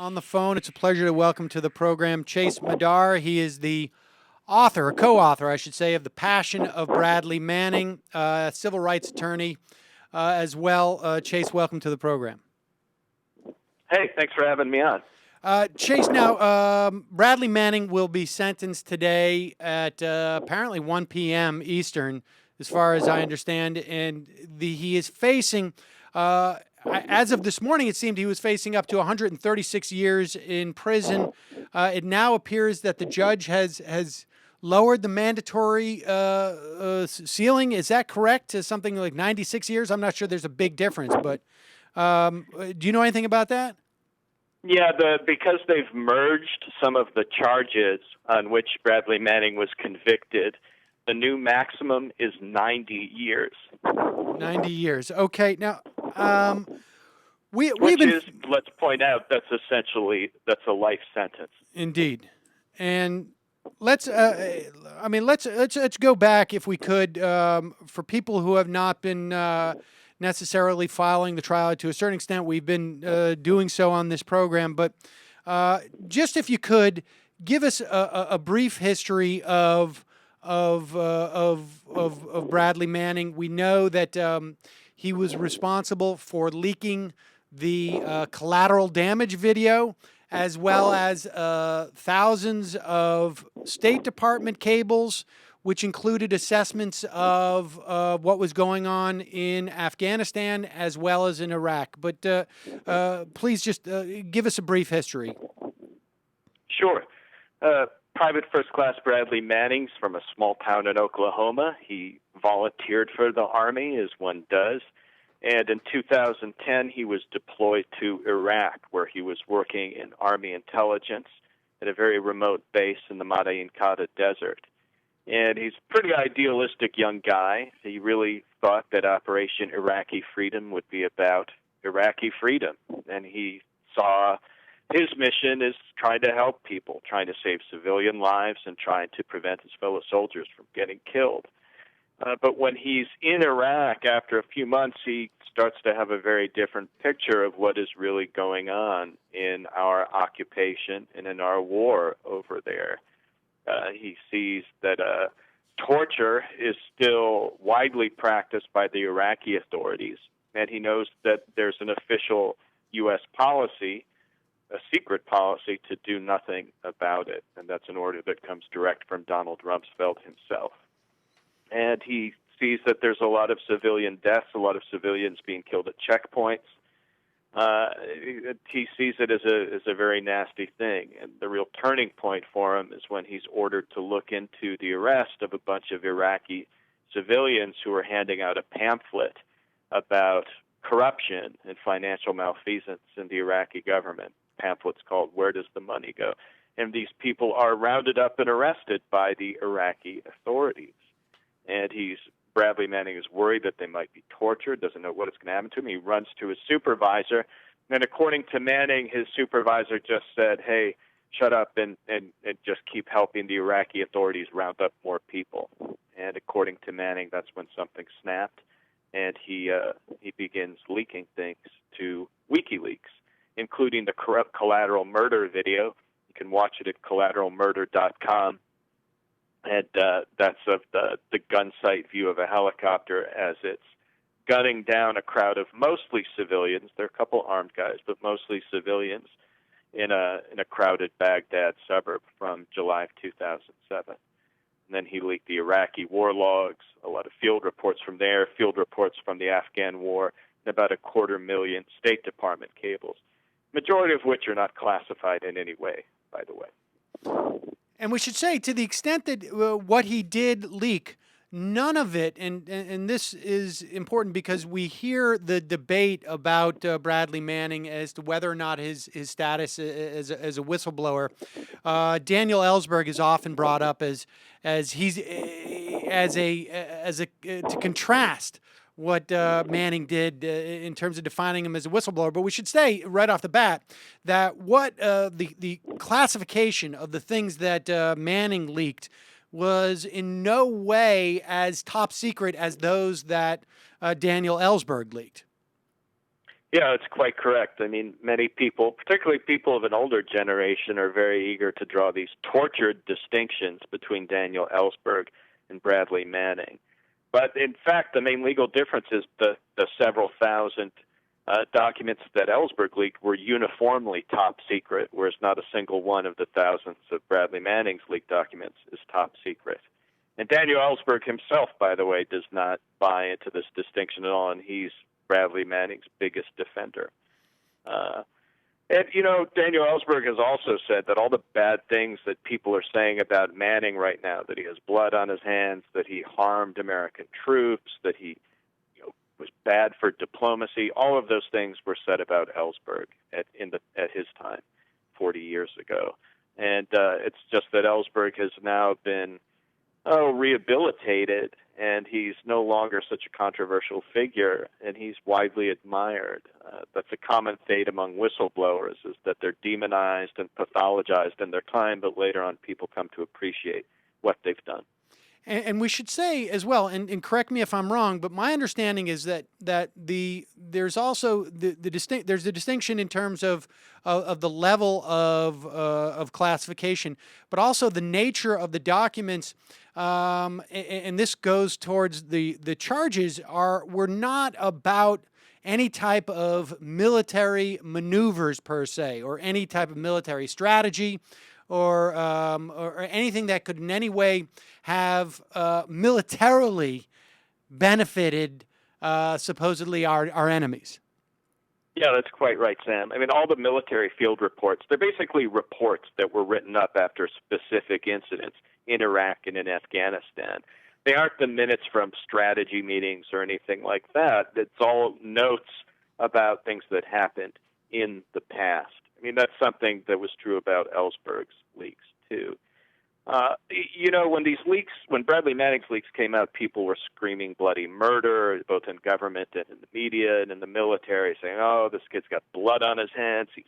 On the phone, it's a pleasure to welcome to the program Chase Madar. He is the author, or co-author, I should say, of The Passion of Bradley Manning, civil rights attorney as well. Chase, welcome to the program. Hey, thanks for having me on. Chase, now, Bradley Manning will be sentenced today at apparently 1 p.m. Eastern, as far as I understand, and he is facing, as of this morning, it seemed he was facing up to 136 years in prison. It now appears that the judge has lowered the mandatory ceiling. Is that correct? To something like 96 years? I'm not sure there's a big difference, but do you know anything about that? Yeah, because they've merged some of the charges on which Bradley Manning was convicted, the new maximum is 90 years. 90 years. Okay. Now, let's point out, that's a life sentence. Indeed. And let's go back, if we could, for people who have not been necessarily following the trial. To a certain extent, we've been doing so on this program, but just if you could give us a brief history of Bradley Manning. We know that he was responsible for leaking the collateral damage video, as well as thousands of State Department cables, which included assessments of what was going on in Afghanistan as well as in Iraq. But please just give us a brief history. Sure. Private First Class Bradley Manning's from a small town in Oklahoma. He volunteered for the Army, as one does. And in 2010, he was deployed to Iraq, where he was working in Army intelligence at a very remote base in the Madain Kata Desert. And he's a pretty idealistic young guy. He really thought that Operation Iraqi Freedom would be about Iraqi freedom. And he saw his mission is trying to help people, trying to save civilian lives and trying to prevent his fellow soldiers from getting killed. But when he's in Iraq, after a few months, he starts to have a very different picture of what is really going on in our occupation and in our war over there. He sees that torture is still widely practiced by the Iraqi authorities, and he knows that there's an official U.S. policy, a secret policy, to do nothing about it, and that's an order that comes direct from Donald Rumsfeld himself. And he sees that there's a lot of civilian deaths, a lot of civilians being killed at checkpoints. He sees it as a very nasty thing. And the real turning point for him is when he's ordered to look into the arrest of a bunch of Iraqi civilians who were handing out a pamphlet about corruption and financial malfeasance in the Iraqi government. The pamphlet's called "Where Does the Money Go?" And these people are rounded up and arrested by the Iraqi authorities. And Bradley Manning is worried that they might be tortured, doesn't know what is going to happen to him. He runs to his supervisor, and according to Manning, his supervisor just said, "Hey, shut up and just keep helping the Iraqi authorities round up more people." And according to Manning, that's when something snapped, and he begins leaking things to WikiLeaks, including the corrupt collateral murder video. You can watch it at collateralmurder.com. And that's of the gun sight view of a helicopter as it's gunning down a crowd of mostly civilians. There are a couple armed guys, but mostly civilians in a crowded Baghdad suburb from July of 2007. And then he leaked the Iraqi war logs, a lot of field reports from there, field reports from the Afghan war, and about 250,000 State Department cables, majority of which are not classified in any way, by the way. And we should say, to the extent that what he did leak, none of it, and this is important because we hear the debate about Bradley Manning as to whether or not his status as a whistleblower. Daniel Ellsberg is often brought up as to contrast what Manning did in terms of defining him as a whistleblower. But we should say right off the bat that what the classification of the things that Manning leaked was in no way as top secret as those that Daniel Ellsberg leaked. Yeah, it's quite correct. I mean, many people, particularly people of an older generation, are very eager to draw these tortured distinctions between Daniel Ellsberg and Bradley Manning. But in fact, the main legal difference is the several thousand documents that Ellsberg leaked were uniformly top secret, whereas not a single one of the thousands of Bradley Manning's leaked documents is top secret. And Daniel Ellsberg himself, by the way, does not buy into this distinction at all, and he's Bradley Manning's biggest defender. And, Daniel Ellsberg has also said that all the bad things that people are saying about Manning right now, that he has blood on his hands, that he harmed American troops, that he was bad for diplomacy, all of those things were said about Ellsberg at his time, 40 years ago. And it's just that Ellsberg has now been rehabilitated, and he's no longer such a controversial figure, and he's widely admired. That's a common fate among whistleblowers, is that they're demonized and pathologized in their time, but later on people come to appreciate what they've done. And we should say as well, and correct me if I'm wrong, but my understanding is that there's also there's a distinction in terms of the level of classification, but also the nature of the documents. And this goes towards the charges were not about any type of military maneuvers per se, or any type of military strategy, or anything that could in any way have militarily benefited supposedly our enemies. Yeah, that's quite right, Sam. I mean, all the military field reports, they're basically reports that were written up after specific incidents in Iraq and in Afghanistan. They aren't the minutes from strategy meetings or anything like that. It's all notes about things that happened in the past. I mean, that's something that was true about Ellsberg's leaks, too. When Bradley Manning's leaks came out, people were screaming bloody murder, both in government and in the media and in the military, saying, "Oh, this kid's got blood on his hands. He's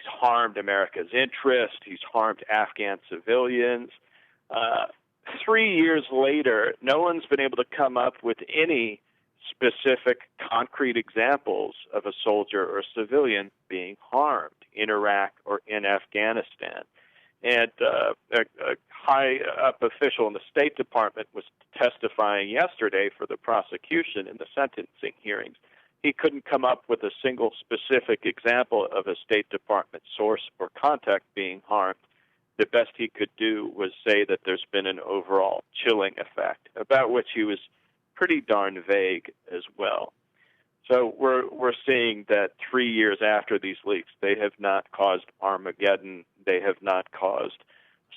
harmed America's interest. He's harmed Afghan civilians." 3 years later, no one's been able to come up with any specific, concrete examples of a soldier or civilian being harmed in Iraq or in Afghanistan. And a high-up official in the State Department was testifying yesterday for the prosecution in the sentencing hearings. He couldn't come up with a single specific example of a State Department source or contact being harmed. The best he could do was say that there's been an overall chilling effect, about which he was pretty darn vague as well. So we're seeing that 3 years after these leaks, they have not caused Armageddon. They have not caused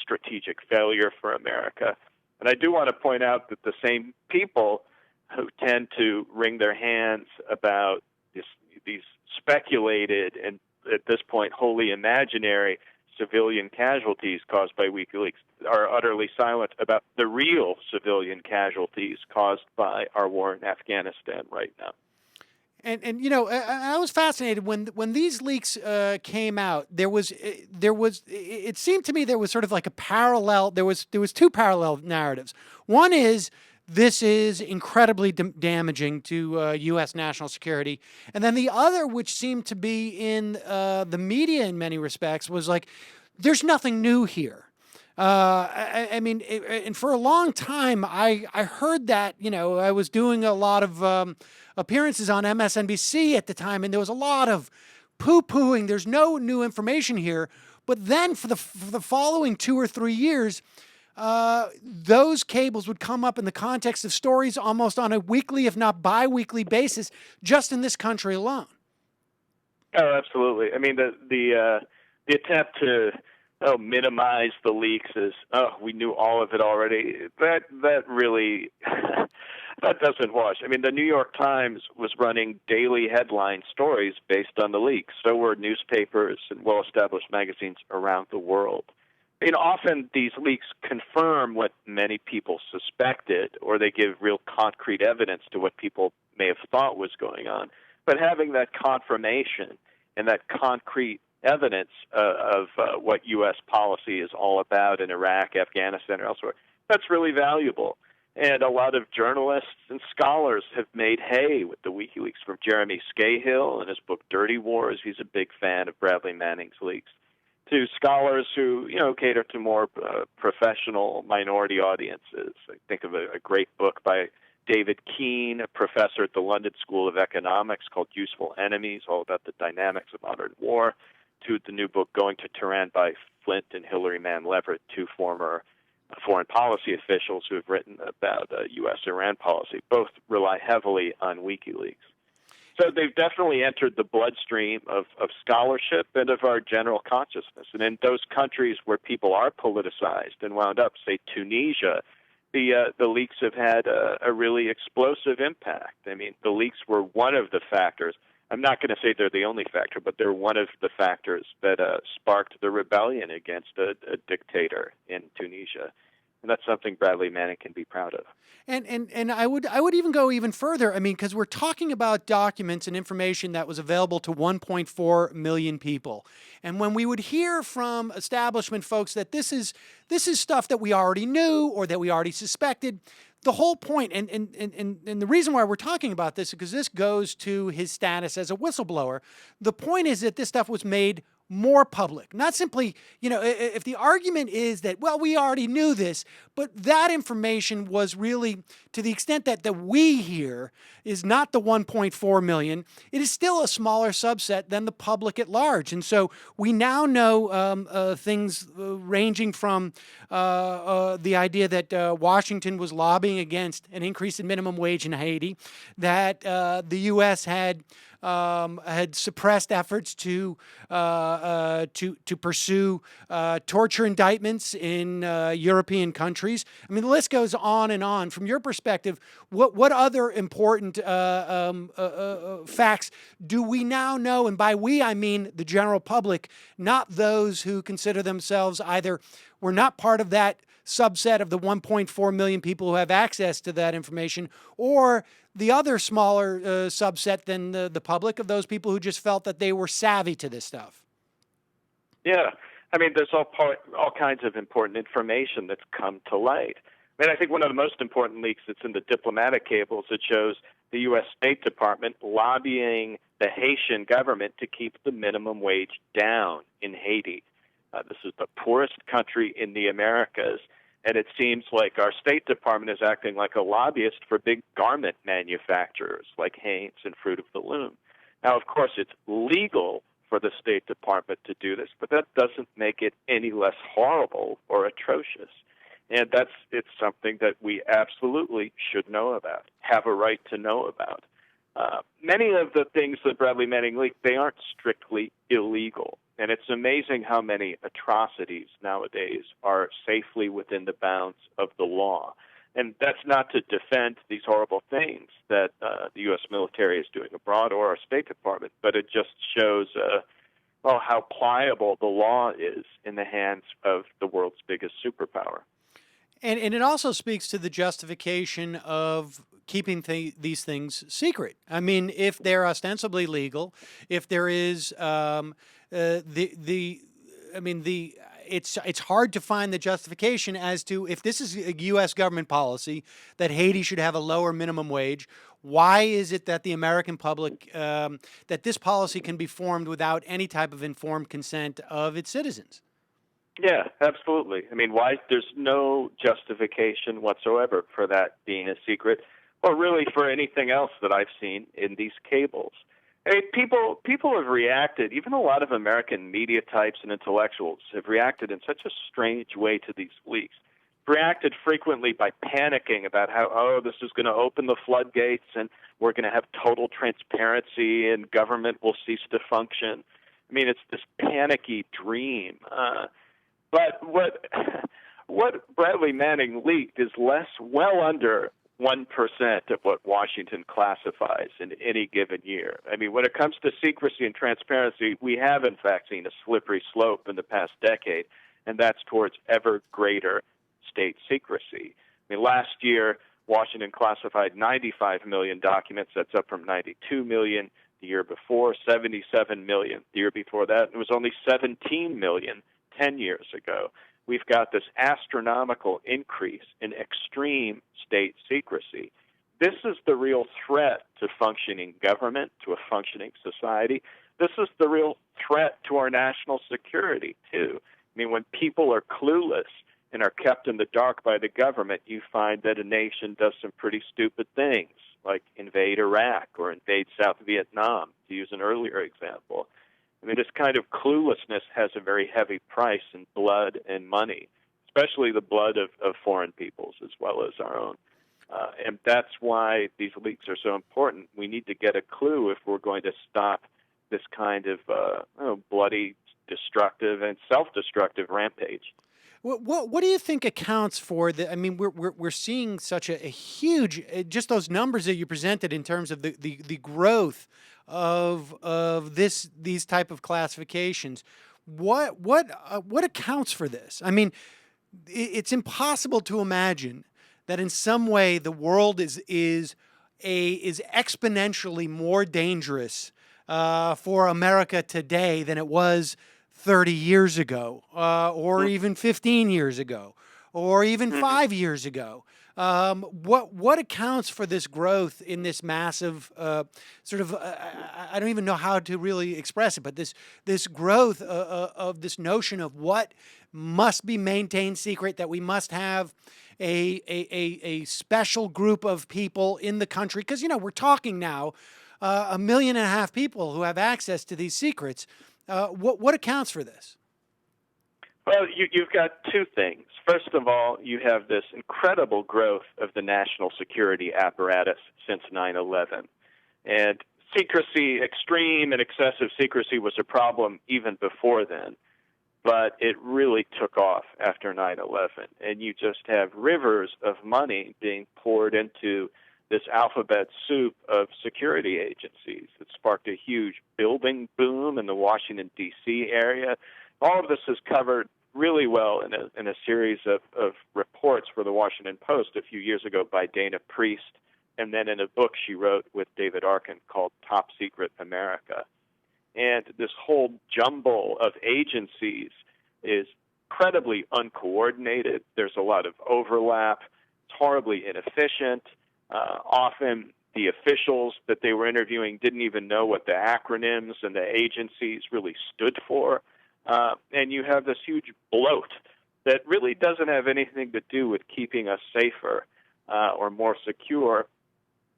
strategic failure for America. And I do want to point out that the same people who tend to wring their hands about these speculated and at this point wholly imaginary civilian casualties caused by WikiLeaks are utterly silent about the real civilian casualties caused by our war in Afghanistan right now. And I was fascinated when these leaks came out. It seemed to me there was sort of like a parallel. There was two parallel narratives. One is this is incredibly damaging to U.S. national security, and then the other, which seemed to be in the media in many respects, was like there's nothing new here. And for a long time, I heard that, I was doing a lot of appearances on MSNBC at the time, and there was a lot of poo-pooing. There's no new information here. But then for the following 2 or 3 years, those cables would come up in the context of stories almost on a weekly, if not bi-weekly basis, just in this country alone. Oh, absolutely. I mean, the attempt to minimize the leaks is, we knew all of it already. That really that doesn't wash. I mean, the New York Times was running daily headline stories based on the leaks. So were newspapers and well-established magazines around the world. I mean, often these leaks confirm what many people suspected, or they give real concrete evidence to what people may have thought was going on. But having that confirmation and that concrete evidence of what U.S. policy is all about in Iraq, Afghanistan, or elsewhere, that's really valuable. And a lot of journalists and scholars have made hay with the WikiLeaks, from Jeremy Scahill in his book Dirty Wars. He's a big fan of Bradley Manning's leaks, to scholars who, cater to more professional minority audiences. I think of a great book by David Keane, a professor at the London School of Economics, called Useful Enemies, all about the dynamics of modern war, to the new book Going to Tehran by Flint and Hilary Mann Leverett, two former foreign policy officials who have written about U.S.-Iran policy. Both rely heavily on WikiLeaks. So they've definitely entered the bloodstream of scholarship and of our general consciousness. And in those countries where people are politicized and wound up, say Tunisia, the leaks have had a really explosive impact. I mean, the leaks were one of the factors. I'm not going to say they're the only factor, but they're one of the factors that sparked the rebellion against a dictator in Tunisia. And that's something Bradley Manning can be proud of. And I would even go even further. I mean, because we're talking about documents and information that was available to 1.4 million people. And when we would hear from establishment folks that this is stuff that we already knew or that we already suspected, the whole point, and the reason why we're talking about this is because this goes to his status as a whistleblower. The point is that this stuff was made more public, not simply, if the argument is that, well, we already knew this, but that information was really, to the extent that the we here is not the 1.4 million, it is still a smaller subset than the public at large. And so we now know things ranging from the idea that Washington was lobbying against an increase in minimum wage in Haiti, that the U.S. had suppressed efforts to pursue torture indictments in European countries. I mean, the list goes on and on. From your perspective, what other important facts do we now know? And by we, I mean the general public, not those who consider themselves either we're not part of that subset of the 1.4 million people who have access to that information, or the other smaller subset than the public of those people who just felt that they were savvy to this stuff. Yeah. I mean, there's all kinds of important information that's come to light. I mean, I think one of the most important leaks that's in the diplomatic cables that shows the U.S. State Department lobbying the Haitian government to keep the minimum wage down in Haiti. This is the poorest country in the Americas, and it seems like our State Department is acting like a lobbyist for big garment manufacturers like Hanes and Fruit of the Loom. Now, of course, it's legal for the State Department to do this, but that doesn't make it any less horrible or atrocious. And it's something that we absolutely should know about, have a right to know about. Many of the things that Bradley Manning leaked, they aren't strictly illegal. And it's amazing how many atrocities nowadays are safely within the bounds of the law. And that's not to defend these horrible things that the U.S. military is doing abroad or our State Department, but it just shows how pliable the law is in the hands of the world's biggest superpower. And it also speaks to the justification of keeping these things secret. I mean, if they're ostensibly legal, if there is it's hard to find the justification as to if this is a U.S. government policy that Haiti should have a lower minimum wage. Why is it that the American public, that this policy can be formed without any type of informed consent of its citizens? Yeah, absolutely. I mean, why? There's no justification whatsoever for that being a secret, or really for anything else that I've seen in these cables. I mean, people have reacted, even a lot of American media types and intellectuals have reacted in such a strange way to these leaks. Reacted frequently by panicking about how, this is going to open the floodgates and we're going to have total transparency and government will cease to function. I mean, it's this panicky dream. But what Bradley Manning leaked is well under 1% of what Washington classifies in any given year. I mean, when it comes to secrecy and transparency, we have, in fact, seen a slippery slope in the past decade, and that's towards ever greater state secrecy. I mean, last year, Washington classified 95 million documents. That's up from 92 million the year before, 77 million the year before that. It was only 17 million 10 years ago. we've got this astronomical increase in extreme state secrecy. This is the real threat to functioning government, to a functioning society. This is the real threat to our national security, too. I mean, when people are clueless and are kept in the dark by the government, you find that a nation does some pretty stupid things, like invade Iraq or invade South Vietnam, to use an earlier example. I mean, this kind of cluelessness has a very heavy price in blood and money, especially the blood of foreign peoples as well as our own. And that's why these leaks are so important. We need to get a clue if we're going to stop this kind of bloody, destructive, and self-destructive rampage. What do you think accounts for the? I mean, we're seeing such a huge, just those numbers that you presented in terms of the growth of these type of classifications. What accounts for this? I mean, it's impossible to imagine that in some way the world is exponentially more dangerous for America today than it was 30 years ago, or even 15 years ago, or even 5 years ago. What accounts for this growth in this massive I don't even know how to really express it, but this growth of this notion of what must be maintained secret, that we must have a special group of people in the country, because we're talking now 1.5 million people who have access to these secrets. What accounts for this? Well, you've got two things. First of all, you have this incredible growth of the national security apparatus since 9/11. And secrecy, extreme and excessive secrecy, was a problem even before then. But it really took off after 9/11. And you just have rivers of money being poured into this alphabet soup of security agencies. It sparked a huge building boom in the Washington, D.C. area. All of this is covered really well in a series of reports for the Washington Post a few years ago by Dana Priest, and then in a book she wrote with David Arkin called Top Secret America. And this whole jumble of agencies is incredibly uncoordinated. There's a lot of overlap. It's horribly inefficient. Often the officials that they were interviewing didn't even know what the acronyms and the agencies really stood for. And you have this huge bloat that really doesn't have anything to do with keeping us safer or more secure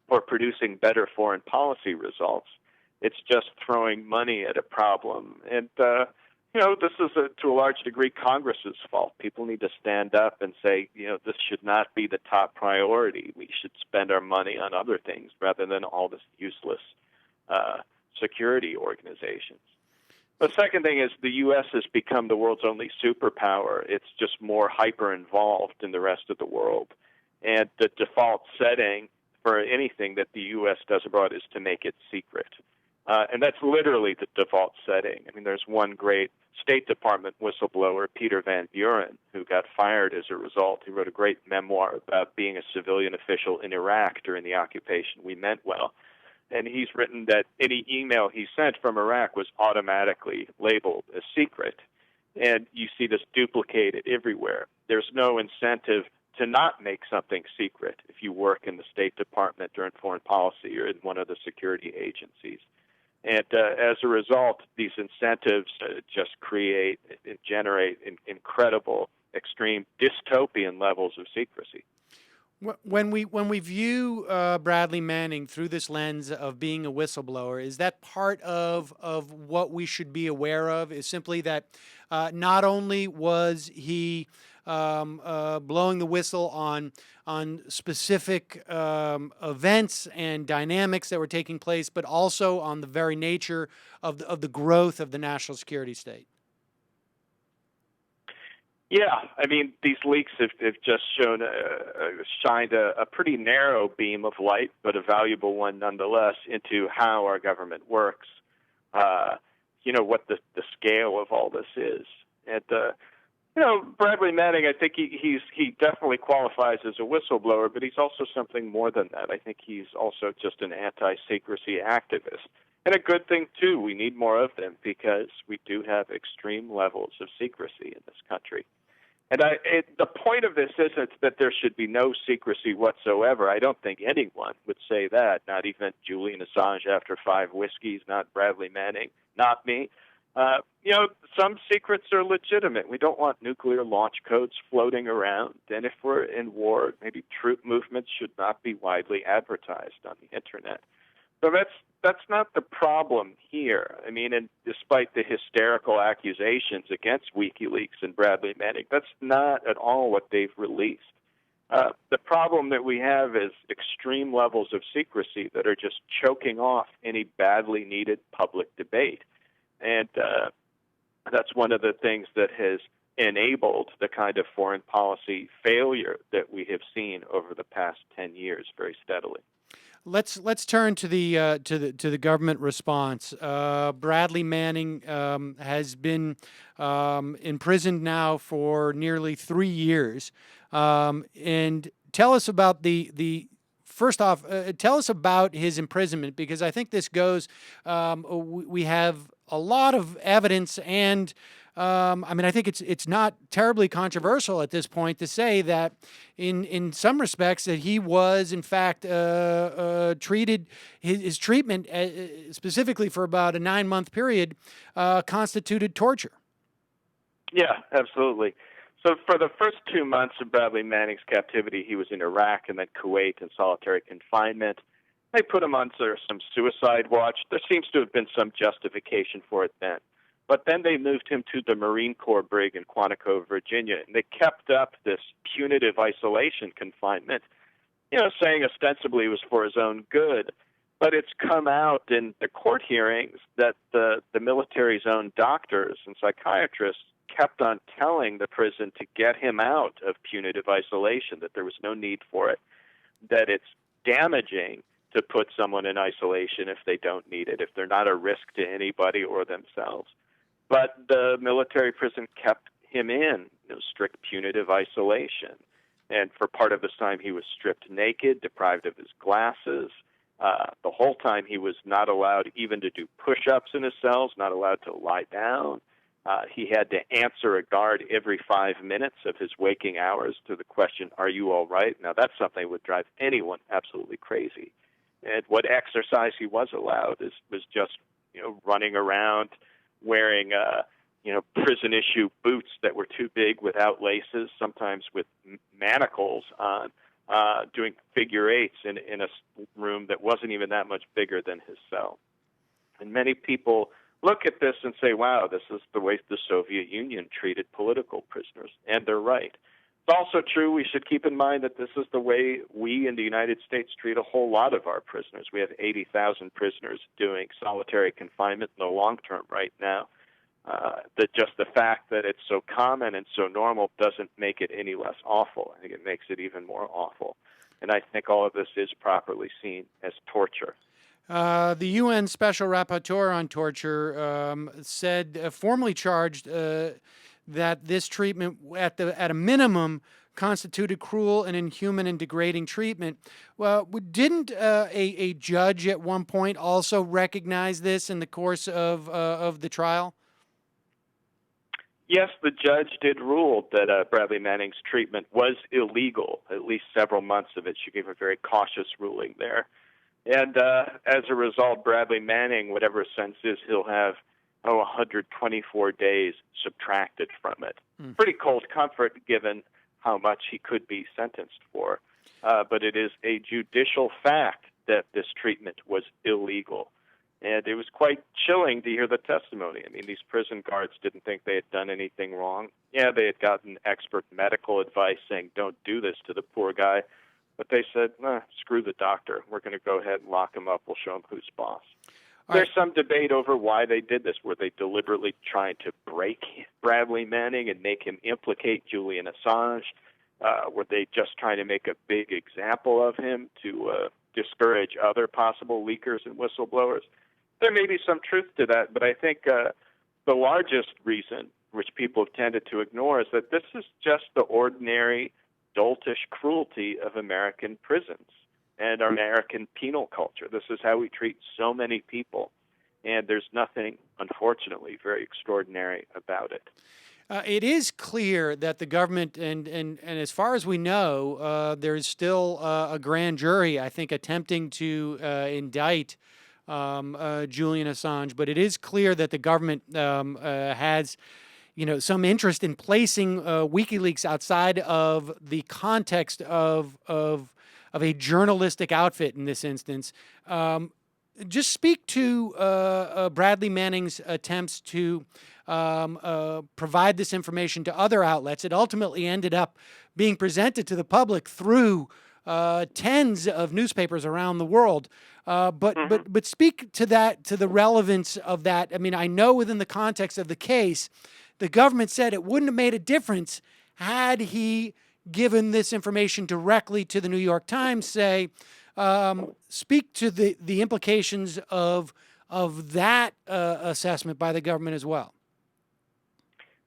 or producing better foreign policy results. It's just throwing money at a problem. And, this is, to a large degree, Congress's fault. People need to stand up and say, this should not be the top priority. We should spend our money on other things rather than all this useless security organizations. The second thing is the U.S. has become the world's only superpower. It's just more hyper-involved in the rest of the world. And the default setting for anything that the U.S. does abroad is to make it secret. And that's literally the default setting. I mean, there's one great State Department whistleblower, Peter Van Buren, who got fired as a result. He wrote a great memoir about being a civilian official in Iraq during the occupation. We meant well. And he's written that any email he sent from Iraq was automatically labeled as secret. And you see this duplicated everywhere. There's no incentive to not make something secret if you work in the State Department or in foreign policy or in one of the security agencies. And as a result, these incentives just create and generate incredible, extreme dystopian levels of secrecy. When we view Bradley Manning through this lens of being a whistleblower, is that part of what we should be aware of? Is simply that not only was he blowing the whistle on specific events and dynamics that were taking place, but also on the very nature of the growth of the national security state? Yeah, I mean, these leaks have just shined a pretty narrow beam of light, but a valuable one nonetheless, into how our government works. What the scale of all this is. And Bradley Manning, I think he definitely qualifies as a whistleblower, but he's also something more than that. I think he's also just an anti-secrecy activist. And a good thing, too. We need more of them because we do have extreme levels of secrecy in this country. And the point of this isn't that there should be no secrecy whatsoever. I don't think anyone would say that, not even Julian Assange after 5 whiskeys, not Bradley Manning, not me. Some secrets are legitimate. We don't want nuclear launch codes floating around. And if we're in war, maybe troop movements should not be widely advertised on the Internet. So that's not the problem here. I mean, and despite the hysterical accusations against WikiLeaks and Bradley Manning, that's not at all what they've released. The problem that we have is extreme levels of secrecy that are just choking off any badly needed public debate. And that's one of the things that has enabled the kind of foreign policy failure that we have seen over the past 10 years very steadily. Let's turn to the government response. Bradley Manning has been imprisoned now for nearly 3 years, and tell us about the first off. Tell us about his imprisonment, because I think this goes. We have a lot of evidence, and I think it's not terribly controversial at this point to say that in some respects that he was in fact treated, his treatment specifically for about a 9-month period constituted torture. Yeah, absolutely. So for the first 2 months of Bradley Manning's captivity, he was in Iraq and then Kuwait in solitary confinement. They put him under some suicide watch. There seems to have been some justification for it then. But then they moved him to the Marine Corps brig in Quantico, Virginia, and they kept up this punitive isolation confinement, saying ostensibly it was for his own good. But it's come out in the court hearings that the military's own doctors and psychiatrists kept on telling the prison to get him out of punitive isolation, that there was no need for it, that it's damaging to put someone in isolation if they don't need it, if they're not a risk to anybody or themselves. But the military prison kept him in strict punitive isolation. And for part of this time, he was stripped naked, deprived of his glasses. The whole time he was not allowed even to do push-ups in his cells, not allowed to lie down. He had to answer a guard every 5 minutes of his waking hours to the question, "Are you all right?" Now, that's something that would drive anyone absolutely crazy. And what exercise he was allowed was just, running around wearing, prison-issue boots that were too big without laces, sometimes with manacles on, doing figure eights in a room that wasn't even that much bigger than his cell. And many people look at this and say, wow, this is the way the Soviet Union treated political prisoners. And they're right. It's also true, we should keep in mind that this is the way we in the United States treat a whole lot of our prisoners. We have 80,000 prisoners doing solitary confinement in the long term right now. Just the fact that it's so common and so normal doesn't make it any less awful. I think it makes it even more awful. And I think all of this is properly seen as torture. The UN Special Rapporteur on Torture said, formally charged that this treatment, at a minimum, constituted cruel and inhuman and degrading treatment. Well, didn't a judge at one point also recognize this in the course of the trial? Yes, the judge did rule that Bradley Manning's treatment was illegal, at least several months of it. She gave a very cautious ruling there. And as a result, Bradley Manning, whatever his sentence is, he'll have 124 days subtracted from it. Pretty cold comfort given how much he could be sentenced for. But it is a judicial fact that this treatment was illegal. And it was quite chilling to hear the testimony. I mean, these prison guards didn't think they had done anything wrong. Yeah, they had gotten expert medical advice saying, don't do this to the poor guy. But they said, screw the doctor. We're going to go ahead and lock him up. We'll show him who's boss. There's some debate over why they did this. Were they deliberately trying to break Bradley Manning and make him implicate Julian Assange? Were they just trying to make a big example of him to discourage other possible leakers and whistleblowers? There may be some truth to that, but I think the largest reason, which people have tended to ignore, is that this is just the ordinary doltish cruelty of American prisons and our American penal culture. This is how we treat so many people, and there's nothing, unfortunately, very extraordinary about it. It is clear that the government, and as far as we know, there's still a grand jury, I think, attempting to indict Julian Assange. But it is clear that the government has, some interest in placing WikiLeaks outside of the context of a journalistic outfit in this instance. Just speak to Bradley Manning's attempts to provide this information to other outlets. It ultimately ended up being presented to the public through tens of newspapers around the world. But speak to that, to the relevance of that. I mean, I know within the context of the case, the government said it wouldn't have made a difference had he given this information directly to the New York Times, say. Speak to the implications of that assessment by the government as well.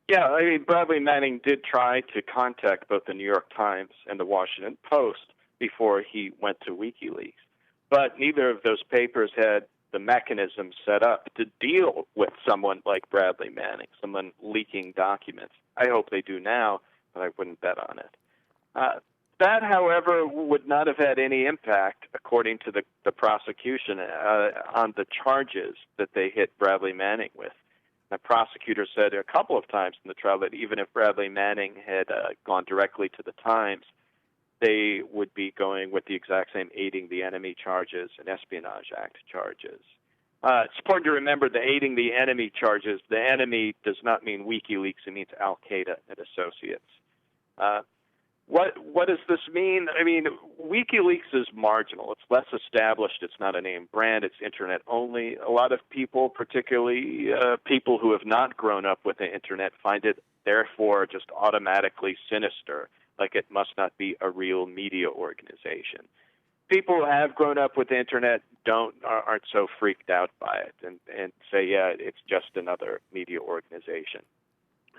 Yeah, I mean, Bradley Manning did try to contact both the New York Times and the Washington Post before he went to WikiLeaks, but neither of those papers had the mechanism set up to deal with someone like Bradley Manning, someone leaking documents. I hope they do now, but I wouldn't bet on it. That, however, would not have had any impact, according to the prosecution, on the charges that they hit Bradley Manning with. The prosecutor said a couple of times in the trial that even if Bradley Manning had gone directly to the Times, they would be going with the exact same aiding the enemy charges and Espionage Act charges. It's important to remember the aiding the enemy charges. The enemy does not mean WikiLeaks. It means Al-Qaeda and associates. What does this mean? I mean, WikiLeaks is marginal. It's less established. It's not a name brand. It's Internet only. A lot of people, particularly people who have not grown up with the Internet, find it therefore just automatically sinister, like it must not be a real media organization. People who have grown up with the Internet aren't so freaked out by it and say, yeah, it's just another media organization.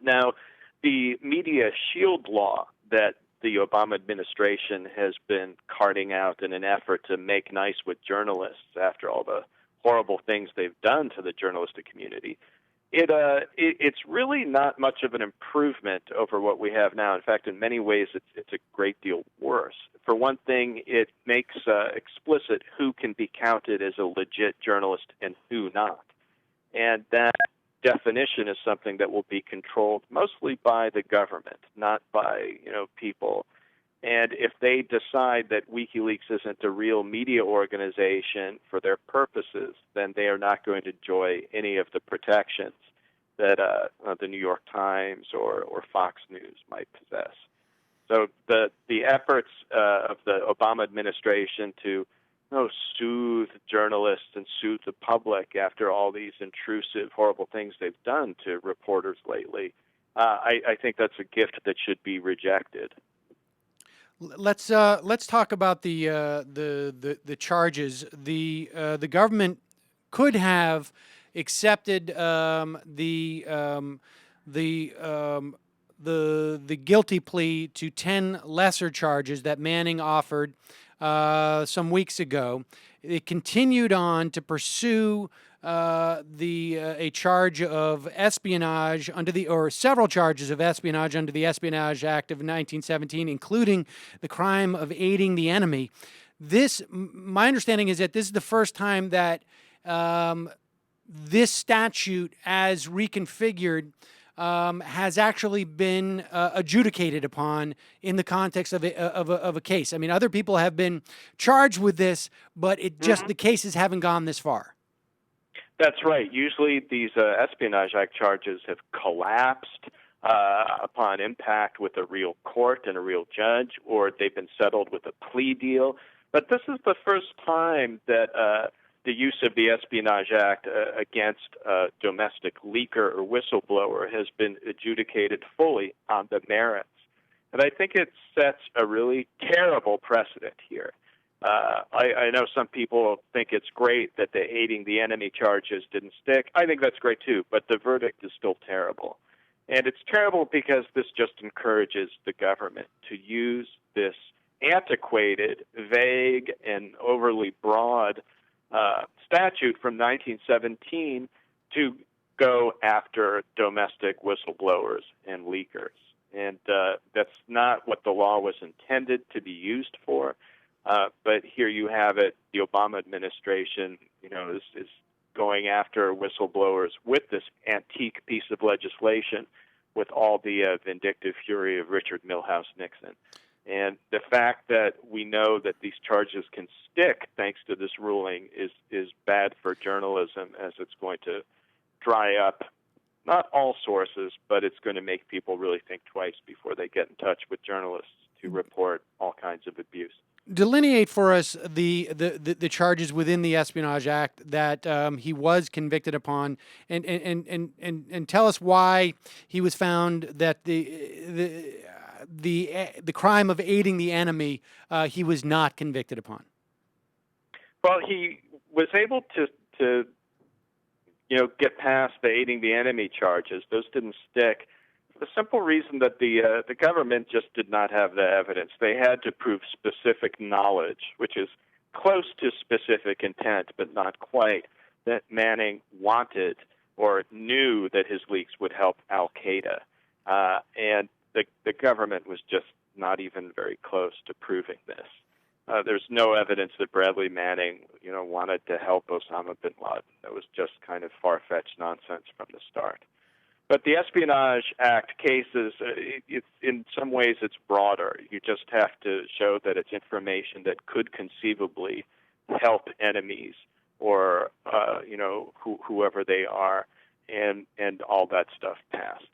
Now, the Media Shield Law that the Obama administration has been carting out in an effort to make nice with journalists after all the horrible things they've done to the journalistic community, it's really not much of an improvement over what we have now. In fact, in many ways, it's a great deal worse. For one thing, it makes explicit who can be counted as a legit journalist and who not. And that definition is something that will be controlled mostly by the government, not by people. And if they decide that WikiLeaks isn't a real media organization for their purposes, then they are not going to enjoy any of the protections that the New York Times or Fox News might possess. So the efforts of the Obama administration to soothe journalists and soothe the public after all these intrusive, horrible things they've done to reporters lately, I think that's a gift that should be rejected. Let's talk about the charges. The government could have accepted the guilty plea to 10 lesser charges that Manning offered some weeks ago. It continued on to pursue a charge of espionage or several charges of espionage under the Espionage Act of 1917, including the crime of aiding the enemy. My understanding is that this is the first time that this statute, as reconfigured, has actually been adjudicated upon in the context of a case. I mean, other people have been charged with this, but the cases haven't gone this far. That's right. Usually these Espionage Act charges have collapsed upon impact with a real court and a real judge, or they've been settled with a plea deal. But this is the first time that the use of the Espionage Act against a domestic leaker or whistleblower has been adjudicated fully on the merits. And I think it sets a really terrible precedent here. I know some people think it's great that the aiding the enemy charges didn't stick. I think that's great too, but the verdict is still terrible. And it's terrible because this just encourages the government to use this antiquated, vague, and overly broad statute from 1917 to go after domestic whistleblowers and leakers. And that's not what the law was intended to be used for. But here you have it. The Obama administration, is going after whistleblowers with this antique piece of legislation with all the vindictive fury of Richard Milhouse Nixon. And the fact that we know that these charges can stick thanks to this ruling is bad for journalism, as it's going to dry up not all sources, but it's going to make people really think twice before they get in touch with journalists to report all kinds of abuse. Delineate for us the charges within the Espionage Act that he was convicted upon, and tell us why he was found that the crime of aiding the enemy he was not convicted upon. Well, he was able to get past the aiding the enemy charges. Those didn't stick. The simple reason that the government just did not have the evidence. They had to prove specific knowledge, which is close to specific intent, but not quite, that Manning wanted or knew that his leaks would help Al-Qaeda. And the government was just not even very close to proving this. There's no evidence that Bradley Manning, wanted to help Osama bin Laden. It was just kind of far-fetched nonsense from the start. But the Espionage Act cases, in some ways, it's broader. You just have to show that it's information that could conceivably help enemies or, whoever they are, and all that stuff passed.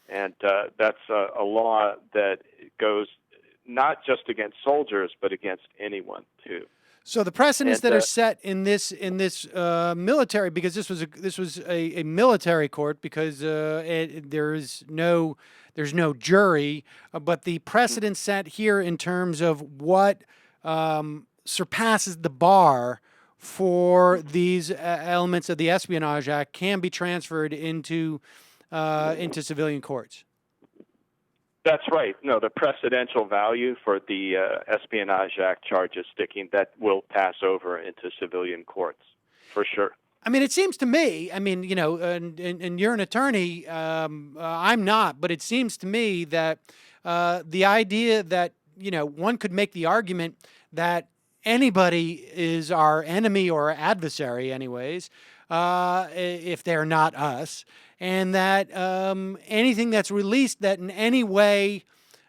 And that's a law that goes not just against soldiers, but against anyone, too. So the precedents that are set in this military, because this was a military court, because there's no jury, but the precedent set here in terms of what surpasses the bar for these elements of the Espionage Act can be transferred into civilian courts. That's right. No, the precedential value for the Espionage Act charges sticking, that will pass over into civilian courts, for sure. I mean, it seems to me, and you're an attorney, I'm not, but it seems to me that the idea that, one could make the argument that anybody is our enemy or adversary anyways, if they're not us, and that anything that's released that in any way,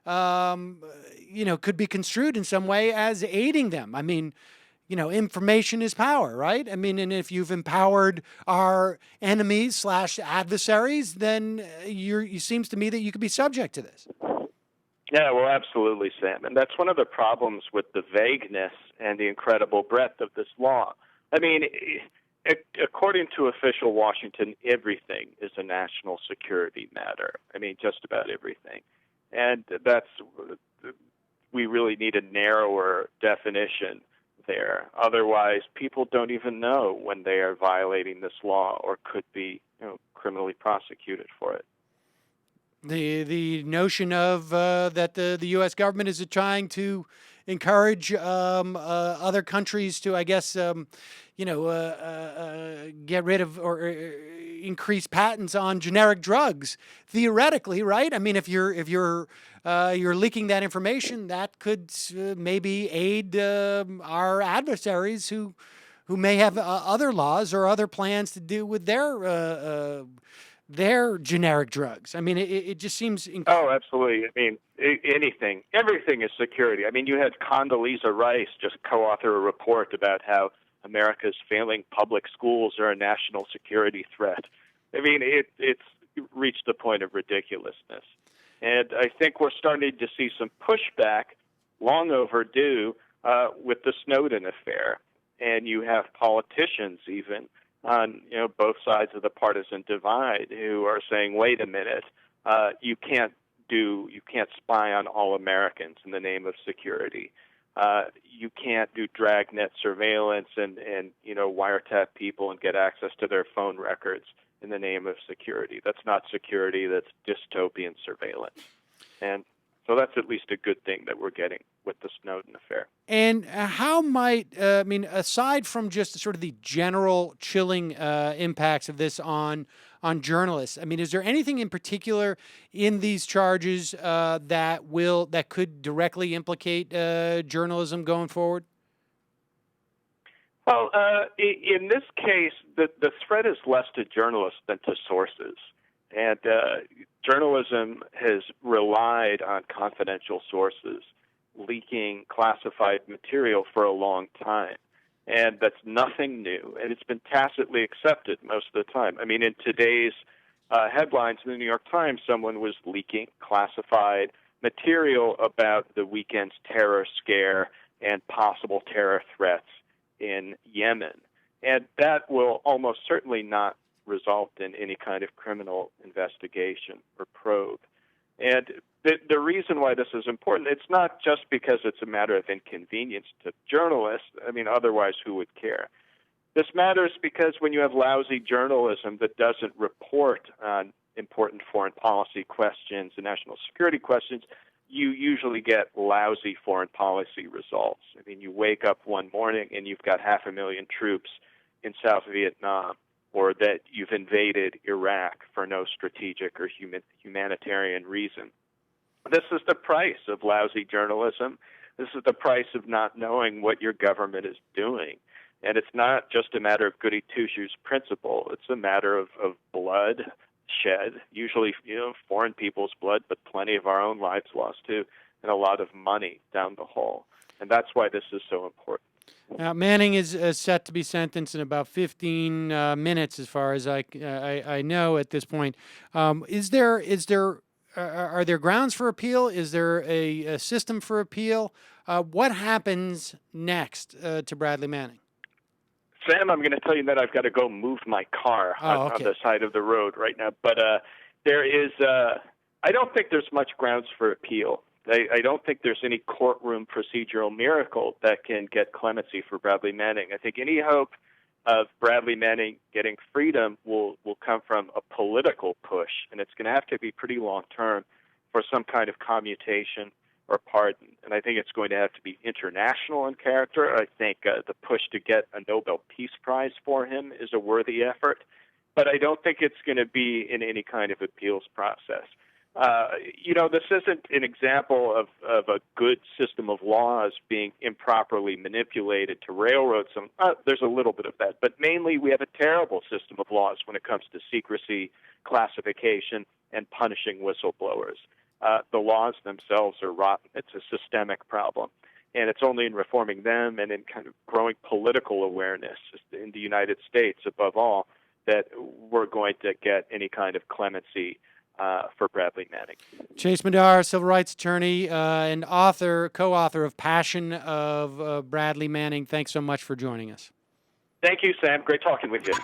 could be construed in some way as aiding them. I mean, information is power, right? I mean, and if you've empowered our enemies / adversaries, then it seems to me that you could be subject to this. Yeah, well, absolutely, Sam. And that's one of the problems with the vagueness and the incredible breadth of this law. I mean, according to official Washington, everything is a national security matter. I mean, just about everything. And we really need a narrower definition there. Otherwise, people don't even know when they are violating this law or could be criminally prosecuted for it. The notion of that the U.S. government is trying to encourage other countries to, I guess, get rid of or increase patents on generic drugs. Theoretically, right? I mean, if you're leaking that information, that could maybe aid our adversaries who may have other laws or other plans to do with their generic drugs. I mean, it just seems... Oh, absolutely. I mean, everything is security. I mean, you had Condoleezza Rice just co-author a report about how America's failing public schools are a national security threat. I mean, it's reached the point of ridiculousness. And I think we're starting to see some pushback, long overdue, with the Snowden affair. And you have politicians even on both sides of the partisan divide who are saying, wait a minute, you can't spy on all Americans in the name of security. You can't do dragnet surveillance and wiretap people and get access to their phone records in the name of security. That's not security. That's dystopian surveillance. And So that's at least a good thing that we're getting with the Snowden affair. And how might, I mean, aside from just sort of the general chilling impacts of this on journalists, I mean, is there anything in particular in these charges that could directly implicate journalism going forward? Well, in this case, the threat is less to journalists than to sources. And journalism has relied on confidential sources leaking classified material for a long time. And that's nothing new. And it's been tacitly accepted most of the time. I mean, in today's headlines in the New York Times, someone was leaking classified material about the weekend's terror scare and possible terror threats in Yemen. And that will almost certainly not result in any kind of criminal investigation or probe. And the reason why this is important, it's not just because it's a matter of inconvenience to journalists. I mean, otherwise, who would care? This matters because when you have lousy journalism that doesn't report on important foreign policy questions and national security questions, you usually get lousy foreign policy results. I mean, you wake up one morning and you've got 500,000 troops in South Vietnam, or that you've invaded Iraq for no strategic or humanitarian reason. This is the price of lousy journalism. This is the price of not knowing what your government is doing. And it's not just a matter of goody two-shoes principle. It's a matter of blood shed, usually foreign people's blood, but plenty of our own lives lost too, and a lot of money down the hole. And that's why this is so important. Now, Manning is set to be sentenced in about 15 minutes, as far as I know at this point. Are there grounds for appeal? Is there a system for appeal? What happens next to Bradley Manning? Sam, I'm going to tell you that I've got to go move my car on the side of the road right now. But there is, I don't think there's much grounds for appeal. I don't think there's any courtroom procedural miracle that can get clemency for Bradley Manning. I think any hope of Bradley Manning getting freedom will come from a political push, and it's going to have to be pretty long-term for some kind of commutation or pardon. And I think it's going to have to be international in character. I think the push to get a Nobel Peace Prize for him is a worthy effort, but I don't think it's going to be in any kind of appeals process. This isn't an example of a good system of laws being improperly manipulated to railroad some. There's a little bit of that, but mainly we have a terrible system of laws when it comes to secrecy, classification, and punishing whistleblowers. The laws themselves are rotten. It's a systemic problem. And it's only in reforming them and in kind of growing political awareness in the United States, above all, that we're going to get any kind of clemency for Bradley Manning. Chase Madar, civil rights attorney and co-author of Passion of Bradley Manning. Thanks so much for joining us. Thank you, Sam. Great talking with you.